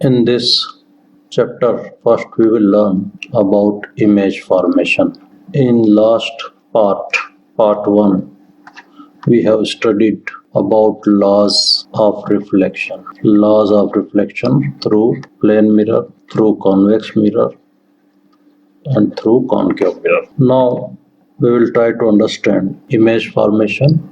In this chapter, first we will learn about image formation. In last part 1, we have studied about laws of reflection. Laws of reflection through plane mirror, through convex mirror, and through concave mirror. Now we will try to understand image formation,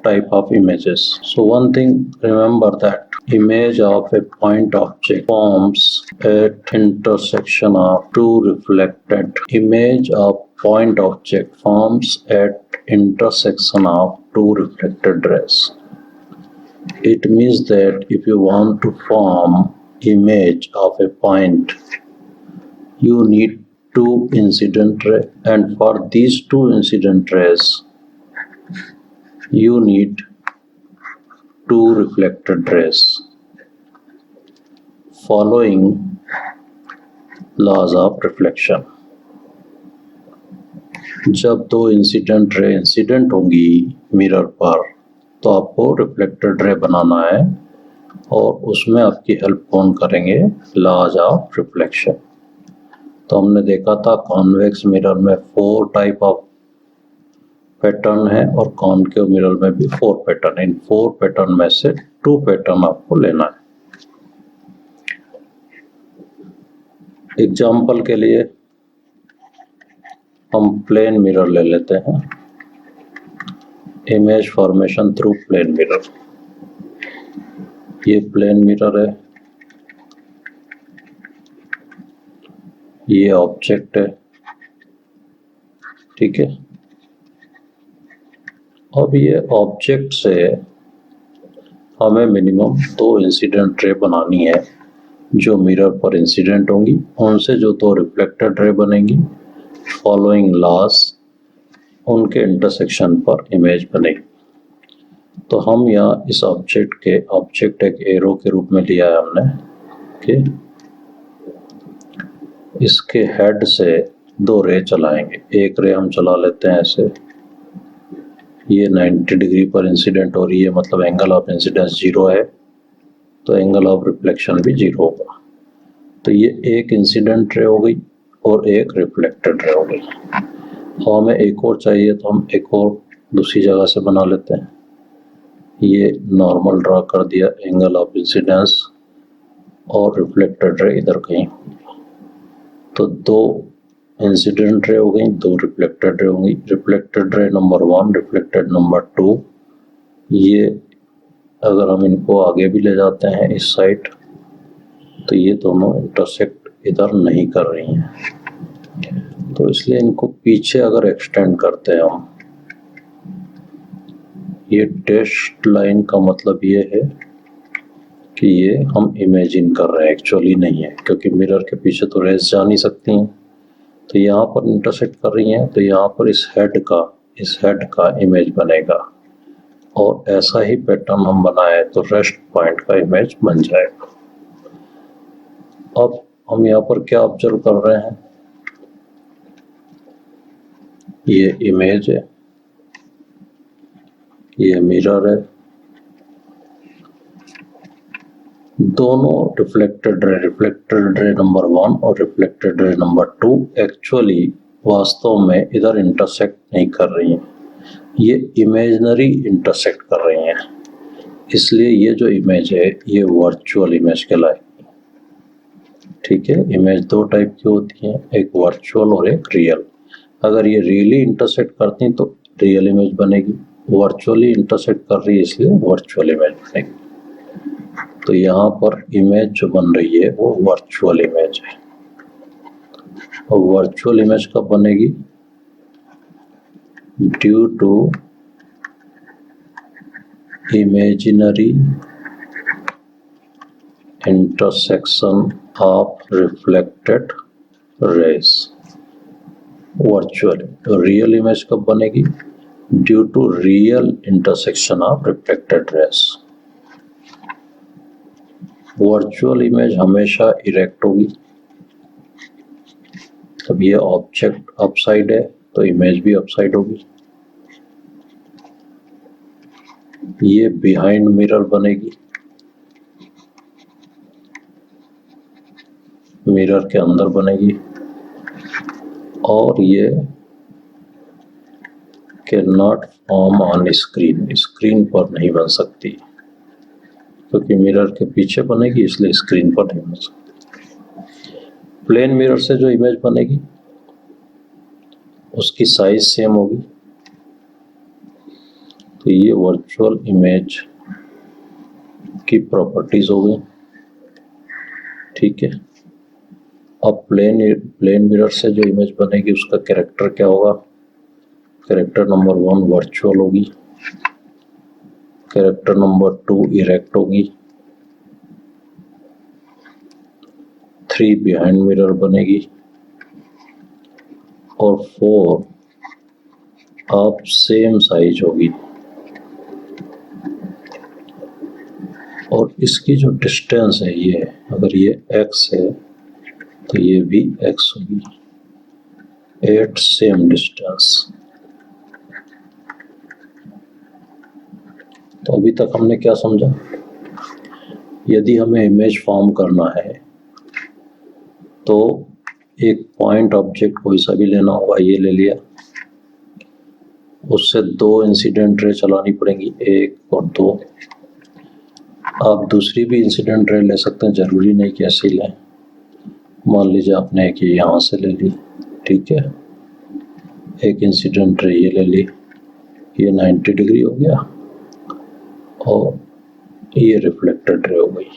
type of images. So one thing, remember that image of a point object forms at intersection of two reflected image of point object forms at intersection of two reflected rays. It means that if you want to form image of a point, you need two incident rays, and for these two incident rays you need two reflected rays following laws of reflection. जब दो incident ray incident होंगी mirror पर तो आपको reflected ray बनाना है और उसमें आपकी हेल्प कौन करेंगे? Laws of reflection. तो हमने देखा था कॉन्वेक्स मिरर में 4 टाइप ऑफ पैटर्न है और कॉनकेव मिरर में भी 4 पैटर्न। इन 4 पैटर्न में से 2 पैटर्न आपको लेना है। एग्जाम्पल के लिए हम प्लेन मिरर ले लेते हैं। Image formation through plane mirror. ये प्लेन मिरर है, ये ऑब्जेक्ट है, ठीक है। अब ये ऑब्जेक्ट से हमें मिनिमम 2 इंसिडेंट रे बनानी है जो मिरर पर इंसिडेंट होंगी, उनसे जो 2 रिफ्लेक्टेड रे बनेंगी फॉलोइंग लॉज, उनके इंटरसेक्शन पर इमेज बनेगी। तो हम यहाँ इस ऑब्जेक्ट एक एरो के रूप में लिया है हमने, ओके। इसके हेड से 2 रे चलाएंगे। एक रे हम चला लेते हैं ऐसे, ये 90 डिग्री पर इंसिडेंट हो रही है, मतलब एंगल ऑफ इंसिडेंस 0 है, तो एंगल ऑफ रिफ्लेक्शन भी 0 होगा। तो ये एक इंसिडेंट रे हो गई और एक रिफ्लेक्टेड रे हो गई। और हमें एक और चाहिए तो हम एक और दूसरी जगह से बना लेते हैं। ये नॉर्मल ड्रा कर दिया, एंगल ऑफ इंसिडेंस और रिफ्लेक्टेड रे इधर कहीं, तो 2 इंसिडेंट रे हो गई, 2 रिफ्लेक्टेड रे होंगी। Reflected ray number 1, reflected number 2। ये अगर हम इनको आगे भी ले जाते हैं इस साइड तो ये दोनों इंटरसेक्ट इधर नहीं कर रही हैं, तो इसलिए इनको पीछे अगर एक्सटेंड करते हैं हम, ये डैश्ड लाइन का मतलब ये है कि ये हम इमेजिन कर रहे हैं, एक्चुअली नहीं है, क्योंकि मिरर के पीछे तो रेस जा नहीं सकती हैं। तो यहाँ पर इंटरसेक्ट कर रही हैं, तो यहाँ पर इस हेड का इमेज बनेगा और ऐसा ही पैटर्न हम बनाए तो रेस्ट पॉइंट का इमेज बन जाएगा। अब हम यहाँ पर क्या ऑब्जर्व कर रहे हैं? ये इमेज है, ये मिरर है, दोनों रिफ्लेक्टेड रे नंबर 1 और रिफ्लेक्टेड रे नंबर 2 एक्चुअली वास्तव में इधर इंटरसेक्ट नहीं कर रही हैं, ये इमेजिनरी इंटरसेक्ट कर रही हैं। इसलिए ये जो इमेज है ये वर्चुअल इमेज कहलाएगी, ठीक है। इमेज 2 टाइप की होती हैं, एक वर्चुअल और एक रियल। अगर ये रियली इंटरसेक्ट करती तो रियल इमेज बनेगी, वर्चुअली इंटरसेक्ट कर रही है इसलिए वर्चुअल इमेज बनेगी। तो यहाँ पर इमेज जो बन रही है वो वर्चुअल इमेज है। और वर्चुअल इमेज कब बनेगी? Due to imaginary intersection of reflected rays. Virtual. तो रियल इमेज कब बनेगी? Due to real intersection of reflected rays. Virtual image हमेशा इरेक्ट होगी। अब ये ऑब्जेक्ट अपसाइड है तो इमेज भी अपसाइड होगी। ये बिहाइंड मिरर बनेगी, मिरर के अंदर बनेगी और ये can not form on screen, screen पर नहीं बन सकती क्योंकि मिरर के पीछे बनेगी, इसलिए स्क्रीन पर नहीं बन सकती। प्लेन मिरर से जो इमेज बनेगी उसकी साइज सेम होगी। तो ये वर्चुअल इमेज की प्रॉपर्टीज हो गई, ठीक है। अब प्लेन मिरर से जो इमेज बनेगी उसका कैरेक्टर क्या होगा? कैरेक्टर नंबर 1 वर्चुअल होगी, कैरेक्टर नंबर 2 इरेक्ट होगी, 3 बिहाइंड मिरर बनेगी और 4 अब सेम साइज होगी। और इसकी जो डिस्टेंस है ये, अगर ये x है तो ये भी x होगी, एट सेम डिस्टेंस। तो अभी तक हमने क्या समझा? यदि हमें इमेज फॉर्म करना है तो एक पॉइंट ऑब्जेक्ट कोई सा भी लेना होगा, ये ले लिया, उससे 2 इंसिडेंट रे चलानी पड़ेंगी, 1 और 2। आप दूसरी भी इंसिडेंट रे ले सकते हैं, जरूरी नहीं कि ऐसे ही लें। मान लीजिए आपने एक ये यहाँ से ले ली, ठीक है, एक इंसिडेंट रे ये ले ली, ये 90 डिग्री हो गया और ये रिफ्लेक्टेड रे हो गई।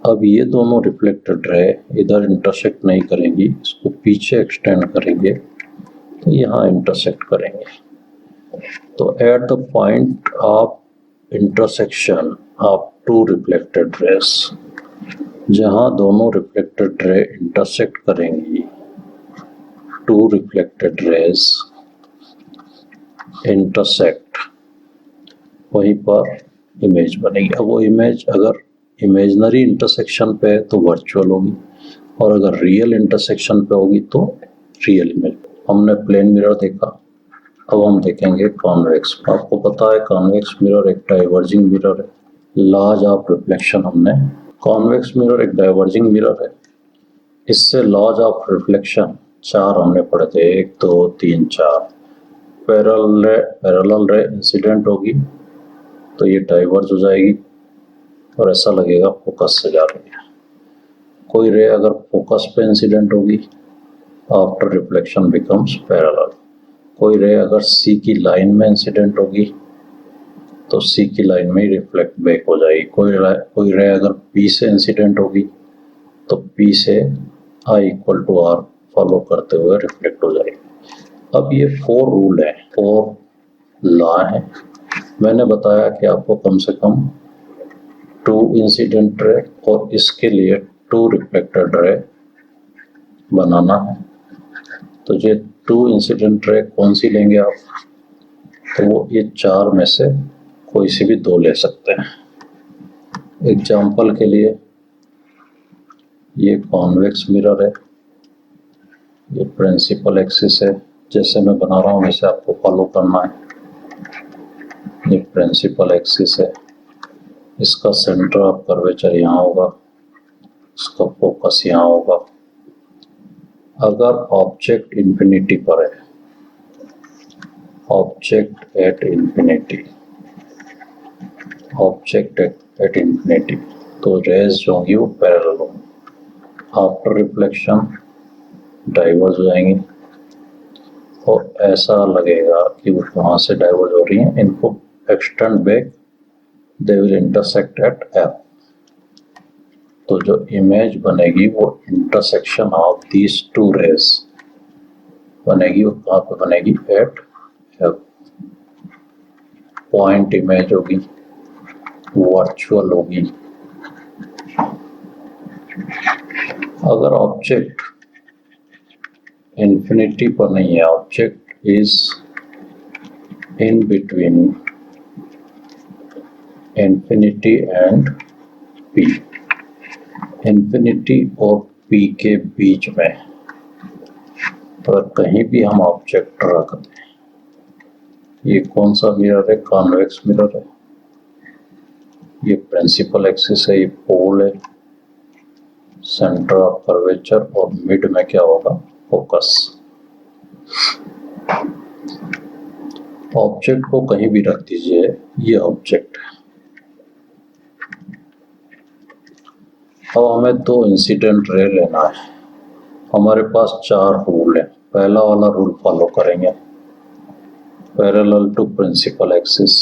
अब ये दोनों रिफ्लेक्टेड रे इधर इंटरसेक्ट नहीं करेंगी, इसको पीछे एक्सटेंड करेंगे तो यहाँ इंटरसेक्ट करेंगे। तो at the point of intersection of 2 reflected rays, जहाँ दोनों रिफ्लेक्टेड रे इंटरसेक्ट करेंगी, 2 रिफ्लेक्टेड रेस इंटरसेक्ट, वहीं पर इमेज बनेगी। अब वो इमेज अगर इमेजिनरी इंटरसेक्शन पे है तो वर्चुअल होगी और अगर रियल इंटरसेक्शन पे होगी तो रियल इमेज। हमने प्लेन मिरर देखा, अब हम देखेंगे कॉन्वेक्स। आपको पता है कॉन्वेक्स मिरर एक डाइवर्जिंग मिरर है, लॉज ऑफ रिफ्लेक्शन। हमने कॉन्वेक्स मिरर एक डाइवर्जिंग मिरर है, इससे लॉज ऑफ रिफ्लेक्शन 4 हमने पढ़े थे, 1 2 3 4। पैरेलल रे इंसिडेंट होगी तो ये डाइवर्ज हो जाएगी और ऐसा लगेगा फोकस से जा रही है। कोई रे अगर फोकस पे इंसिडेंट होगी, आफ्टर रिफ्लेक्शन बिकम्स पैरेलल। कोई रे अगर सी की लाइन में इंसिडेंट होगी तो सी की लाइन में ही रिफ्लेक्ट बैक हो जाएगी। कोई रे अगर पी से इंसिडेंट होगी तो पी से आई इक्वल टू आर फॉलो करते हुए रिफ्लेक्ट हो जाएगी। अब ये 4 रूल है, 4 लॉ है। मैंने बताया कि आपको कम से कम 2 इंसिडेंट रे और इसके लिए 2 रिफ्लेक्टेड रे बनाना है। तो ये 2 इंसिडेंट रे कौन सी लेंगे आप? तो वो ये 4 में से कोई सी भी 2 ले सकते हैं। एग्जाम्पल के लिए ये कॉन्वेक्स मिरर है, ये प्रिंसिपल एक्सिस है, जैसे मैं बना रहा हूँ वैसे आपको फॉलो करना है। ये प्रिंसिपल एक्सिस है, इसका सेंटर ऑफ कर्वेचर यहाँ होगा, इसका फोकस यहाँ होगा। अगर ऑब्जेक्ट इंफिनिटी पर है, object at infinity, object at infinity, तो रेज जो होंगी वो पैरेलल होंगी। आफ्टर रिफ्लेक्शन डाइवर्ज हो जाएंगी और ऐसा लगेगा कि वो वहाँ से डाइवर्ज हो रही हैं। इनको extend back, they will intersect at F. तो जो इमेज बनेगी वो इंटरसेक्शन ऑफ दीज 2 रेज बनेगी। वो कहाँ पे बनेगी? At F. पॉइंट इमेज होगी, वर्चुअल होगी। अगर ऑब्जेक्ट इंफिनिटी पर नहीं है, object is in between infinity and P, infinity और पी के बीच में, तो कहीं भी हम ऑब्जेक्ट रख दें। ये कौन सा मिरर है? कॉन्वेक्स मिरर है। ये प्रिंसिपल एक्सिस है, ये पोल है, सेंटर ऑफ कर्वेचर, और मिड में क्या होगा, फोकस। ऑब्जेक्ट को कहीं भी रख दीजिए, ये ऑब्जेक्ट है। अब हमें दो इंसिडेंट रे लेना है। हमारे पास 4 रूल है। पहला वाला रूल फॉलो करेंगे, parallel to principal axis,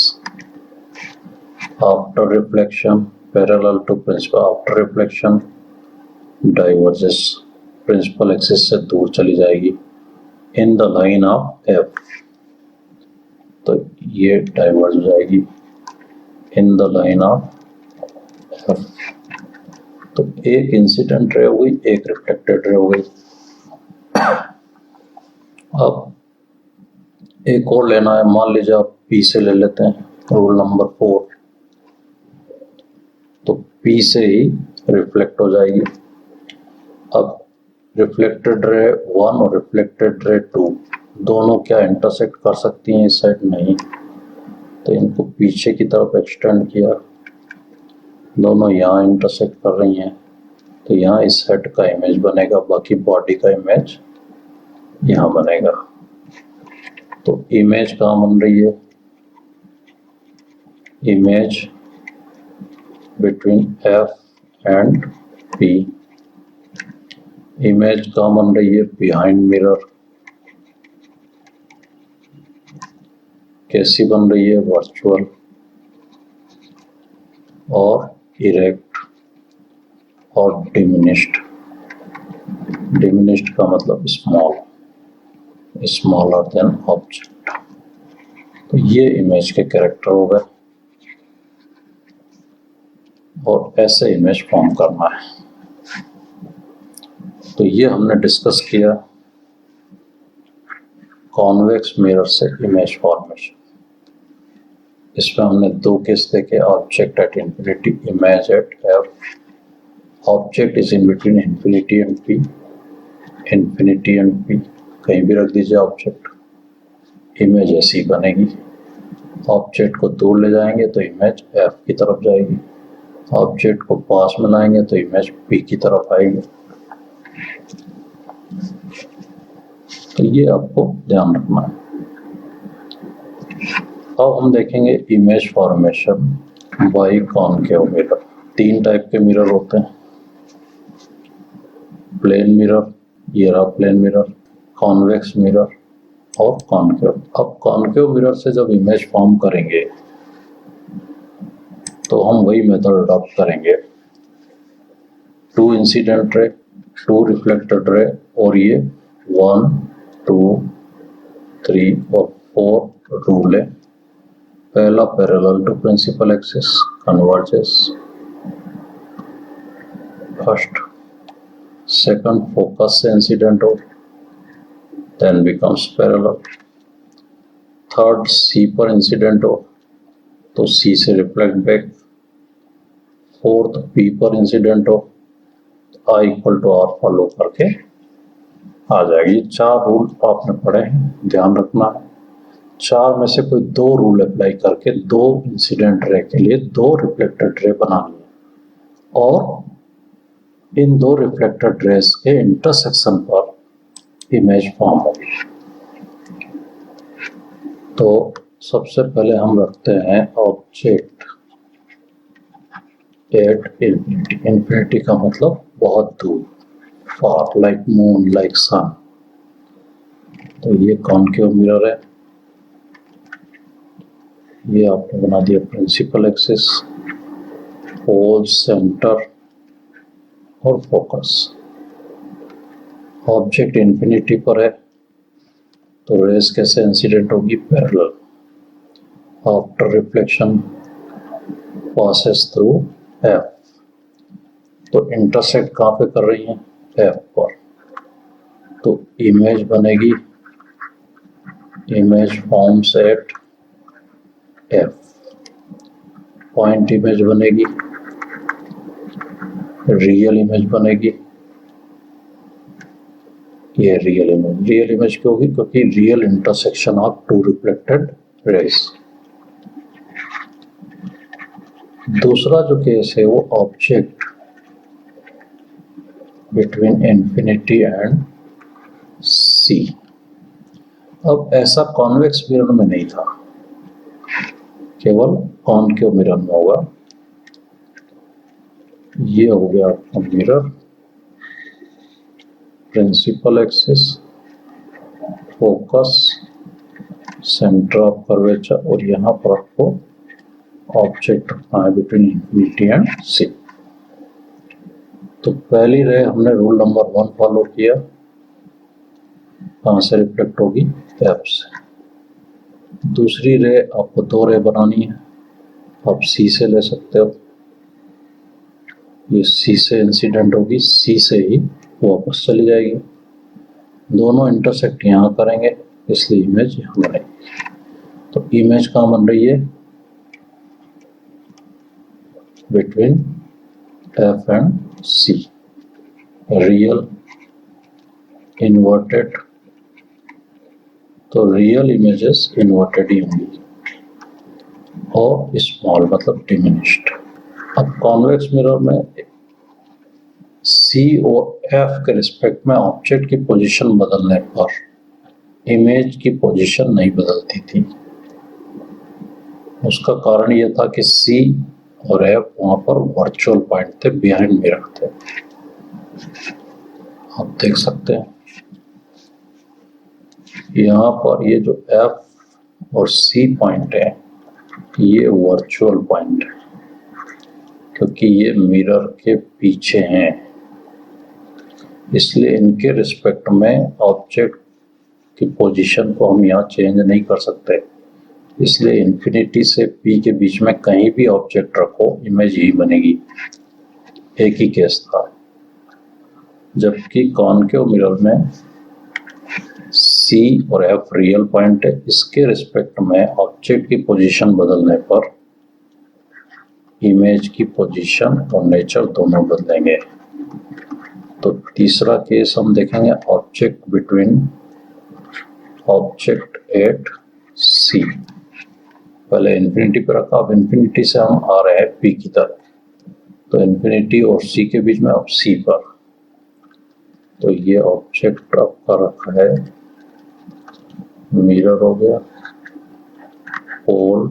after reflection, parallel to principal after reflection, diverges, principal axis से दूर चली जाएगी, in the line of F, तो ये डाइवर्ज हो जाएगी in the line of F. तो एक इंसिडेंट रे हो गई, एक रिफ्लेक्टेड रे हो गई। अब एक और लेना है, मान लीजिए आप पी से ले लेते हैं, रूल नंबर 4, तो पी से ही रिफ्लेक्ट हो जाएगी। अब रिफ्लेक्टेड रे 1 और रिफ्लेक्टेड रे 2 दोनों क्या इंटरसेक्ट कर सकती हैं इस साइड? नहीं, तो इनको पीछे की तरफ एक्सटेंड किया, दोनों यहाँ इंटरसेक्ट कर रही हैं, तो यहाँ इस हेड का इमेज बनेगा, बाकी बॉडी का इमेज यहाँ बनेगा। तो इमेज कहाँ बन रही है? Image between F and P. Image कहाँ बन रही है? Behind mirror. कैसी बन रही है? वर्चुअल और इरेक्ट और डिमिनिश्ड। डिमिनिश्ड का मतलब स्मॉल, स्मॉलर देन ऑब्जेक्ट। तो ये इमेज के कैरेक्टर हो गए, और ऐसे इमेज फॉर्म करना है। तो ये हमने डिस्कस किया कॉन्वेक्स मिरर से इमेज फॉर्मेशन। इसमें हमने 2 केस देखे, object at infinity, image at F. Object is in between infinity and P, infinity and P कहीं भी रख दीजिए ऑब्जेक्ट, इमेज ऐसी बनेगी। ऑब्जेक्ट को दूर ले जाएंगे तो इमेज एफ की तरफ जाएगी, ऑब्जेक्ट को पास में लाएंगे तो इमेज पी की तरफ आएगी। तो ये आपको ध्यान रखना है। अब हम देखेंगे image formation by concave mirror. 3 type के मिरर होते हैं, प्लेन मिरर, ये रहा प्लेन मिरर, कॉन्वेक्स मिरर और कॉनकेव। अब कॉनकेव मिरर से जब इमेज फॉर्म करेंगे तो हम वही मेथड अडॉप्ट करेंगे, 2 इंसिडेंट रे, 2 रिफ्लेक्टेड रे, और ये 1, 2, 3 और 4 रूल है। पहला parallel to principal axis converges first, second focus से इंसिडेंट हो then becomes parallel, third C पर इंसिडेंट हो तो सी से रिफ्लेक्ट बैक, फोर्थ पी पर इंसिडेंट हो I equal to R follow करके आ जाएगी। ये 4 रूल आपने पढ़े हैं, ध्यान रखना है। 4 में से कोई 2 रूल अप्लाई करके 2 इंसिडेंट रे के लिए 2 रिफ्लेक्टेड रे बनानी है, और इन 2 रिफ्लेक्टेड रेस के इंटरसेक्शन पर इमेज फॉर्म होगी। तो सबसे पहले हम रखते हैं ऑब्जेक्ट एट इंफिनिटी। इंफिनिटी का मतलब बहुत दूर, फार, लाइक मून, लाइक सन। तो ये कॉनकेव मिरर है, ये आपने बना दिया प्रिंसिपल एक्सिस, पोल, सेंटर और फोकस। ऑब्जेक्ट इंफिनिटी पर है तो रेस कैसे इंसिडेंट होगी? Parallel, after reflection passes through F, तो इंटरसेक्ट कहाँ पे कर रही है? एफ पर, तो इमेज बनेगी, image forms at F, point image बनेगी, रियल इमेज बनेगी। ये रियल इमेज क्यों होगी? क्योंकि real intersection of 2 reflected rays. दूसरा जो केस है वो object between infinity and C. अब ऐसा कॉन्वेक्स मिरर में नहीं था, केवल कॉनकेव मिरर में होगा। ये हो गया आपका mirror, principal axis, focus, centre of curvature, और यहाँ पर आपको ऑब्जेक्ट रखना है बिटवीन इन्फिनिटी एंड सी। तो पहली रे हमने रूल नंबर 1 फॉलो किया, कहाँ से रिफ्लेक्ट होगी, एफ से। दूसरी रे आपको 2 रे बनानी है, आप सी से ले सकते हो, ये सी से इंसिडेंट होगी, सी से ही वापस चली जाएगी, दोनों इंटरसेक्ट यहाँ करेंगे, इसलिए इमेज यहाँ बनेगी। तो इमेज कहाँ बन रही है, between F and C, real, inverted, तो रियल इमेजेस इन्वर्टेड ही होंगी, और स्मॉल मतलब डिमिनिश्ड। अब कॉन्वेक्स मिरर में सी और एफ के रिस्पेक्ट में ऑब्जेक्ट की पोजीशन बदलने पर इमेज की पोजीशन नहीं बदलती थी। उसका कारण यह था कि सी और एफ वहां पर वर्चुअल पॉइंट थे, बिहाइंड मिरर थे। आप देख सकते हैं यहाँ पर ये जो एफ और सी पॉइंट है, ये वर्चुअल पॉइंट है, क्योंकि ये मिरर के पीछे हैं, इसलिए इनके रिस्पेक्ट में ऑब्जेक्ट की पोजीशन को हम यहाँ चेंज नहीं कर सकते। इसलिए इन्फिनिटी से पी के बीच में कहीं भी ऑब्जेक्ट रखो, इमेज ही बनेगी। एक ही केस था। जबकि कॉनकेव मिरर में सी और एफ रियल पॉइंट है, इसके रिस्पेक्ट में ऑब्जेक्ट की पोजीशन बदलने पर इमेज की पोजीशन और नेचर दोनों बदलेंगे। तो तीसरा केस हम देखेंगे, ऑब्जेक्ट बिटवीन ऑब्जेक्ट एट सी। पहले इन्फिनिटी पर रखा, अब इन्फिनिटी से हम आ रहे हैं पी की तरफ, तो इन्फिनिटी और सी के बीच में अब सी पर। तो ये ऑब्जेक्ट आपका रखा है, मिरर हो गया, पोल,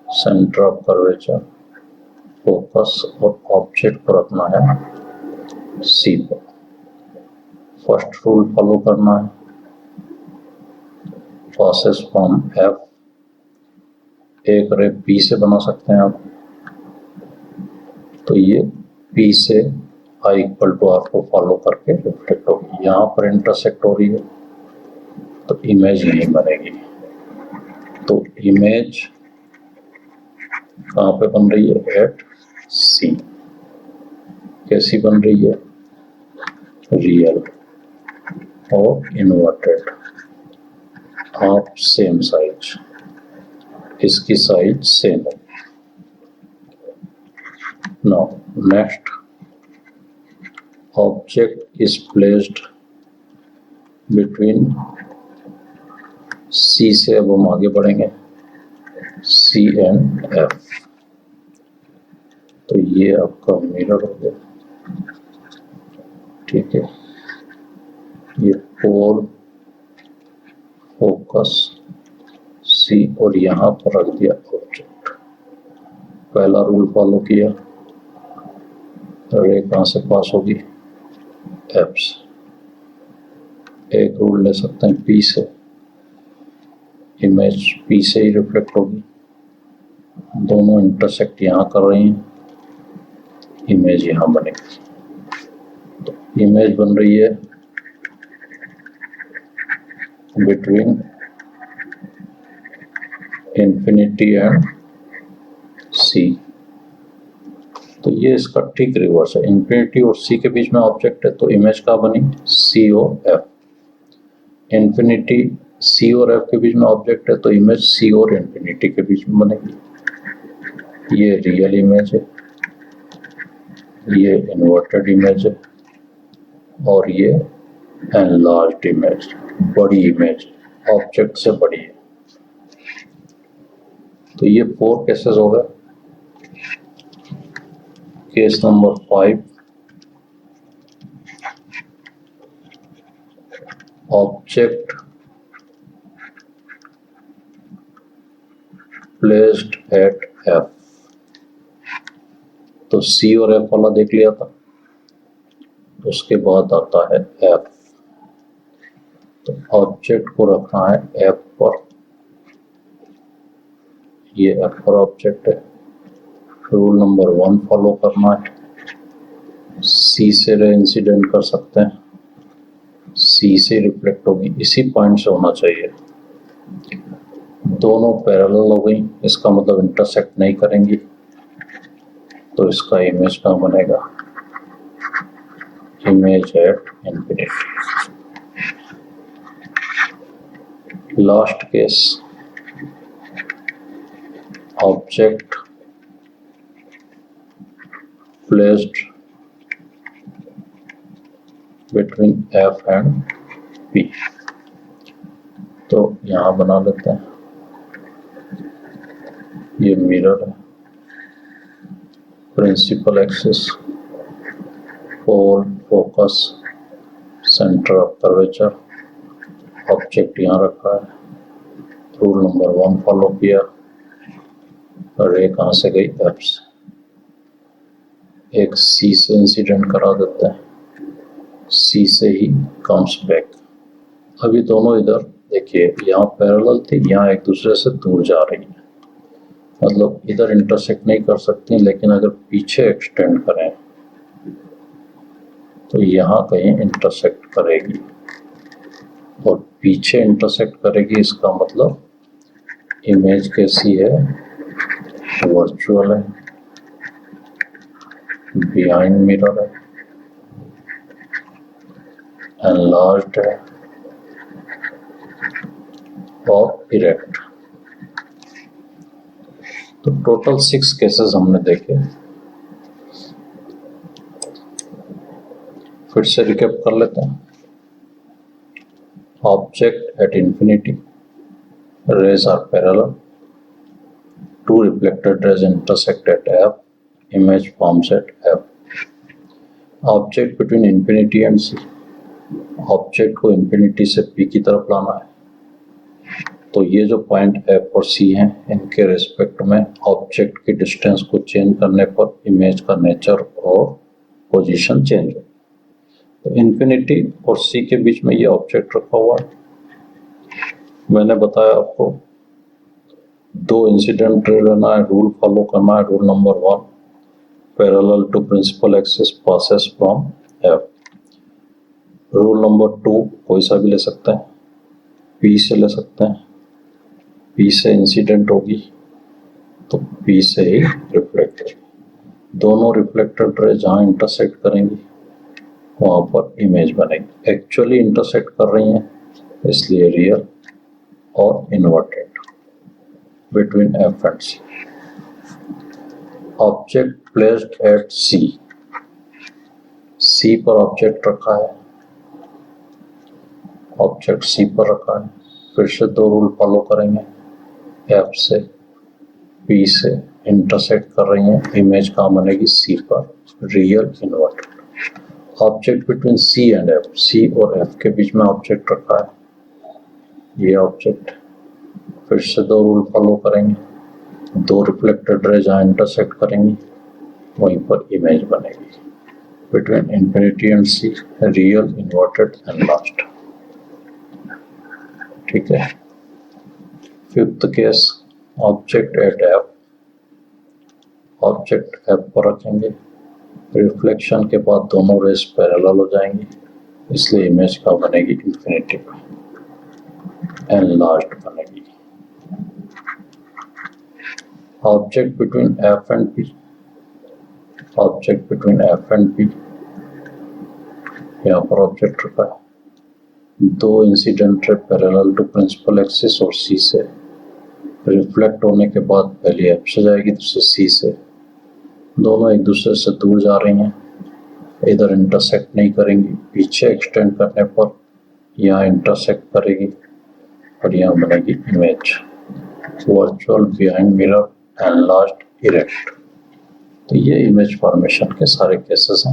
सेंटर ऑफ कर्वेचर, फोकस, और ऑब्जेक्ट को रखना है सी पर। फर्स्ट रूल फॉलो करना है, पासेस फ्रॉम एफ, एक रे पी से बना सकते हैं आप, तो ये पी से आई इक्वल टू आर को फॉलो करके रिफ्लेक्ट होगी, यहाँ पर इंटरसेक्ट हो रही है, तो इमेज नहीं बनेगी। तो इमेज कहाँ पे बन रही है, एट सी। कैसी बन रही है, रियल और इन्वर्टेड, ऑफ सेम साइज, इसकी साइज सेम है। Now next, object is placed between C से, अब हम आगे बढ़ेंगे, सी एंड एफ। तो ये आपका मिरर हो गया, ठीक है। ये पोल, फोकस, सी, और यहाँ पर रख दिया ऑब्जेक्ट। पहला रूल फॉलो किया, रे कहाँ से पास होगी, एफ से। एक रूल ले सकते हैं पी से, इमेज पी से ही रिफ्लेक्ट होगी, दोनों इंटरसेक्ट यहाँ कर रही हैं, इमेज यहाँ बनेगी। तो इमेज बन रही है बिटवीन इन्फिनिटी एंड सी। तो ये इसका ठीक रिवर्स है, इन्फिनिटी और सी के बीच में ऑब्जेक्ट है, तो इमेज का बनी सी और एफ। इन्फिनिटी सी और एफ के बीच में ऑब्जेक्ट है, तो इमेज सी और इन्फिनिटी के बीच में बनेगी। ये रियल इमेज है, ये इन्वर्टेड इमेज है, और ये एनलार्ज्ड इमेज, बड़ी इमेज, ऑब्जेक्ट से बड़ी है। तो ये 4 केसेस हो गए। Case number 5, object placed eight F, तो सी और एफ वाला देख लिया था, उसके बाद आता है एफ। तो ऑब्जेक्ट को रखना है एफ पर, ये एफ पर ऑब्जेक्ट है। रूल नंबर 1 फॉलो करना है, सी से रे इंसिडेंट कर सकते हैं, सी से रिफ्लेक्ट होगी, इसी पॉइंट से होना चाहिए। दोनों पैरेलल हो गई, इसका मतलब इंटरसेक्ट नहीं करेंगी, तो इसका इमेज कहाँ बनेगा, image at infinity. Last case, object placed between F and P, तो यहां बना लेते हैं, ये मिरर है, principal axis, pole, focus, centre of curvature, object यहाँ रखा है, रूल नंबर 1 फॉलो किया, रे कहाँ से गई, एफ से, एक सी से इंसिडेंट करा देते हैं, सी से ही कम्स बैक। अभी दोनों इधर देखिए, यहाँ पैरेलल थी, यहाँ एक दूसरे से दूर जा रही है, मतलब इधर इंटरसेक्ट नहीं कर सकती, लेकिन अगर पीछे एक्सटेंड करें तो यहाँ कहीं इंटरसेक्ट करेगी, और पीछे इंटरसेक्ट करेगी, इसका मतलब इमेज कैसी है, वर्चुअल है, बिहाइंड मिरर है, एनलार्ज्ड है और इरेक्ट। तो टोटल 6 केसेस हमने देखे। फिर से रिकैप कर लेते हैं। Object at infinity, rays are parallel, two reflected rays intersect at F, image forms at F. Object between infinity and C, object को इंफिनिटी से पी की तरफ लाना है, तो ये जो पॉइंट एफ और सी हैं, इनके रिस्पेक्ट में ऑब्जेक्ट की डिस्टेंस को चेंज करने पर इमेज का नेचर और पोजीशन चेंज हो। तो इंफिनिटी और सी के बीच में ये ऑब्जेक्ट रखा हुआ है। मैंने बताया आपको 2 इंसिडेंट रे लेना है, रूल फॉलो करना है, rule number 1, parallel to principal axis passes from F. Rule number 2 कोई सा भी ले सकते हैं, पी से ले सकते हैं, पी से इंसिडेंट होगी तो पी से ही रिफ्लेक्ट होगी, दोनों रिफ्लेक्टेड रे जहाँ इंटरसेक्ट करेंगी वहाँ पर इमेज बनेगी। एक्चुअली इंटरसेक्ट कर रही हैं, इसलिए रियल और inverted between F and C. Object placed at C, C पर ऑब्जेक्ट रखा है, ऑब्जेक्ट सी पर रखा है, फिर से 2 रूल फॉलो करेंगे, एफ से पी से इंटरसेक्ट कर रही हैं, इमेज कहाँ बनेगी, सी पर, real inverted. Object between C and F, C और एफ के बीच में ऑब्जेक्ट रखा है, ये ऑब्जेक्ट, फिर से 2 रूल फॉलो करेंगे, 2 रिफ्लेक्टेड रे जहाँ इंटरसेक्ट करेंगी वहीं पर इमेज बनेगी between infinity and C, real, inverted and last. ठीक है। 5th case, object at F, object F पर रखेंगे, रिफ्लेक्शन के बाद दोनों रेस पैरेलल हो जाएंगी, इसलिए इमेज का बनेगी इंफिनिटी पर, एनलार्ज्ड बनेगी। Object between F and P, object between F and P, यहाँ पर ऑब्जेक्ट रखा है, 2 incident ray parallel to principal axis और सी से रिफ्लेक्ट होने के बाद पहले एफ से जाएगी, दूसरे सी से, दोनों एक दूसरे से दूर जा रही हैं, इधर इंटरसेक्ट नहीं करेंगी, पीछे एक्सटेंड करने पर यहाँ इंटरसेक्ट करेगी और यहाँ बनेगी image, virtual, behind mirror, enlarged, erect. तो ये इमेज फॉर्मेशन के सारे केसेस हैं।